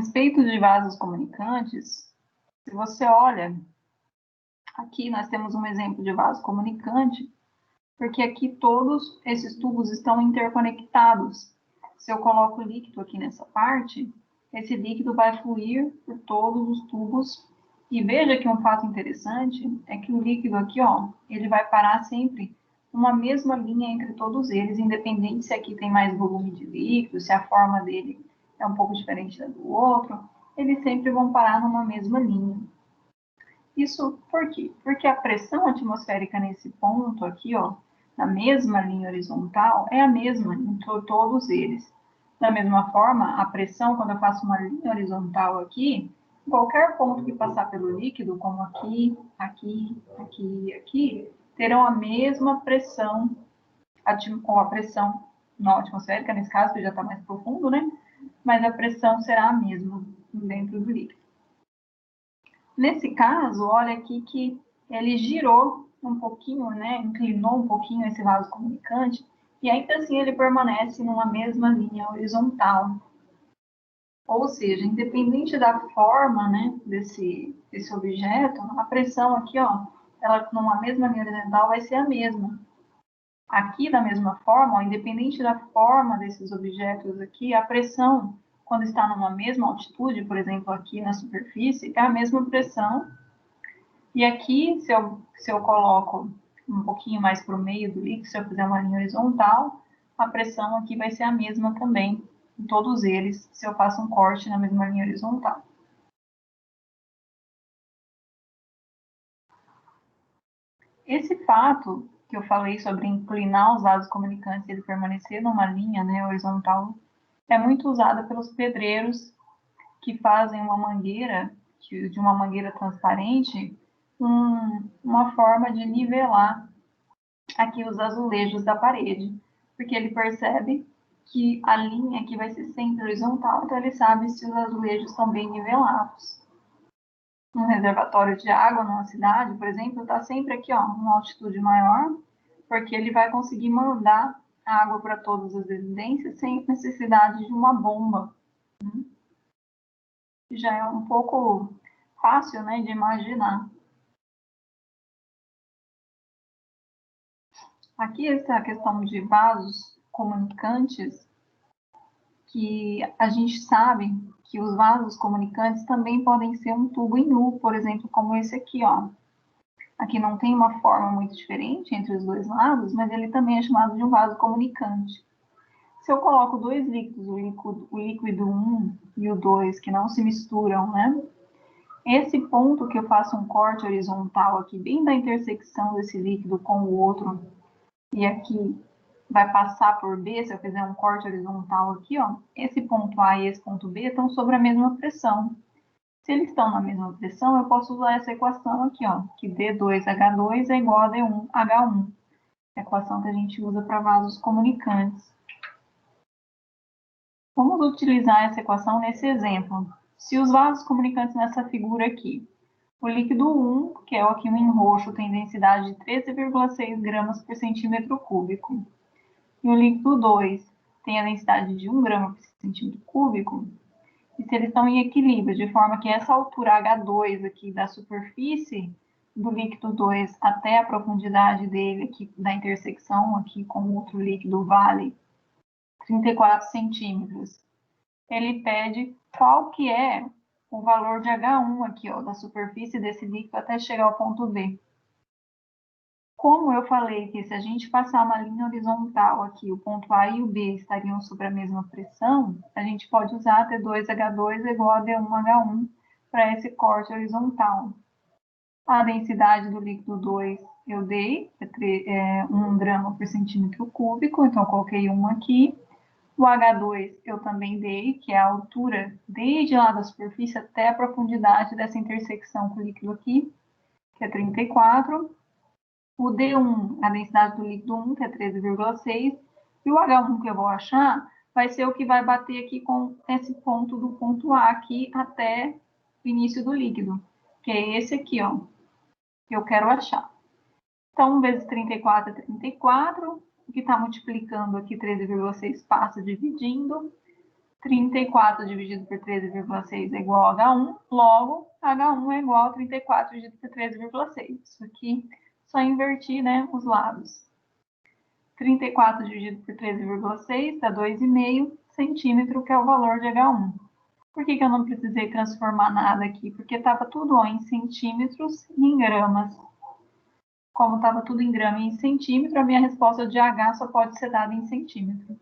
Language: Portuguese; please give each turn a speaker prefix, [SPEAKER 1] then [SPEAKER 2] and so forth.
[SPEAKER 1] respeito de vasos comunicantes, se você olha, aqui nós temos um exemplo de vaso comunicante, porque aqui todos esses tubos estão interconectados. Se eu coloco o líquido aqui nessa parte, esse líquido vai fluir por todos os tubos. E veja que um fato interessante é que o líquido aqui, ó, ele vai parar sempre numa mesma linha entre todos eles, independente se aqui tem mais volume de líquido, se a forma dele é um pouco diferente da do outro, eles sempre vão parar numa mesma linha. Isso por quê? Porque a pressão atmosférica nesse ponto aqui, ó, na mesma linha horizontal, é a mesma em todos eles. Da mesma forma, a pressão, quando eu faço uma linha horizontal aqui, qualquer ponto que passar pelo líquido, como aqui, aqui, aqui e aqui, terão a mesma pressão, ou a pressão não atmosférica, nesse caso, que já está mais profundo, né? Mas a pressão será a mesma dentro do líquido. Nesse caso, olha aqui que ele girou um pouquinho, né? Inclinou um pouquinho esse vaso comunicante, e ainda assim ele permanece numa mesma linha horizontal. Ou seja, independente da forma, né, desse objeto, a pressão aqui, ó, ela numa mesma linha horizontal vai ser a mesma. Aqui, da mesma forma, ó, independente da forma desses objetos aqui, a pressão, quando está numa mesma altitude, por exemplo, aqui na superfície, é a mesma pressão. E aqui, se eu coloco um pouquinho mais para o meio do líquido, se eu fizer uma linha horizontal, a pressão aqui vai ser a mesma também, em todos eles, se eu faço um corte na mesma linha horizontal. Esse fato que eu falei sobre inclinar os vasos comunicantes e ele permanecer numa linha, né, horizontal, é muito usado pelos pedreiros que fazem uma mangueira, de uma mangueira transparente, uma forma de nivelar aqui os azulejos da parede, porque ele percebe que a linha aqui vai ser sempre horizontal, então ele sabe se os azulejos estão bem nivelados. Um reservatório de água numa cidade, por exemplo, está sempre aqui, ó, numa altitude maior, porque ele vai conseguir mandar água para todas as residências sem necessidade de uma bomba. Já é um pouco fácil, né, de imaginar. Aqui essa questão de vasos comunicantes, que a gente sabe que os vasos comunicantes também podem ser um tubo em U, por exemplo, como esse aqui, ó. Aqui não tem uma forma muito diferente entre os dois lados, mas ele também é chamado de um vaso comunicante. Se eu coloco dois líquidos, o líquido 1 e o 2, que não se misturam, né? Esse ponto que eu faço um corte horizontal aqui, bem da intersecção desse líquido com o outro, e aqui vai passar por B, se eu fizer um corte horizontal aqui, ó, esse ponto A e esse ponto B estão sobre a mesma pressão. Se eles estão na mesma pressão, eu posso usar essa equação aqui, ó, que D2H2 é igual a D1H1, a equação que a gente usa para vasos comunicantes. Vamos utilizar essa equação nesse exemplo. Se os vasos comunicantes nessa figura aqui, o líquido 1, que é aqui o em roxo, tem densidade de 13,6 gramas por centímetro cúbico, e o líquido 2 tem a densidade de 1 grama por centímetro cúbico, e se eles estão em equilíbrio, de forma que essa altura H2 aqui da superfície do líquido 2 até a profundidade dele, aqui da intersecção aqui com o outro líquido, vale 34 centímetros. Ele pede qual que é o valor de H1 aqui, ó, da superfície desse líquido até chegar ao ponto B. Como eu falei que se a gente passar uma linha horizontal aqui, o ponto A e o B estariam sob a mesma pressão, a gente pode usar D2H2 igual a D1H1 para esse corte horizontal. A densidade do líquido 2 eu dei, é 1 grama por centímetro cúbico, então eu coloquei 1 aqui. O H2 eu também dei, que é a altura desde lá da superfície até a profundidade dessa intersecção com o líquido aqui, que é 34. O D1, a densidade do líquido 1, que é 13,6. E o H1 que eu vou achar vai ser o que vai bater aqui com esse ponto do ponto A aqui até o início do líquido, que é esse aqui, ó, que eu quero achar. Então, 1 vezes 34 é 34. O que está multiplicando aqui, 13,6 passa dividindo. 34 dividido por 13,6 é igual a H1, logo, H1 é igual a 34 dividido por 13,6. Isso aqui, só invertir, né, os lados. 34 dividido por 13,6 dá 2,5 centímetro, que é o valor de H1. Por que eu não precisei transformar nada aqui? Porque estava tudo ó, em centímetros e em gramas. Como estava tudo em grama e em centímetro, a minha resposta de H só pode ser dada em centímetro.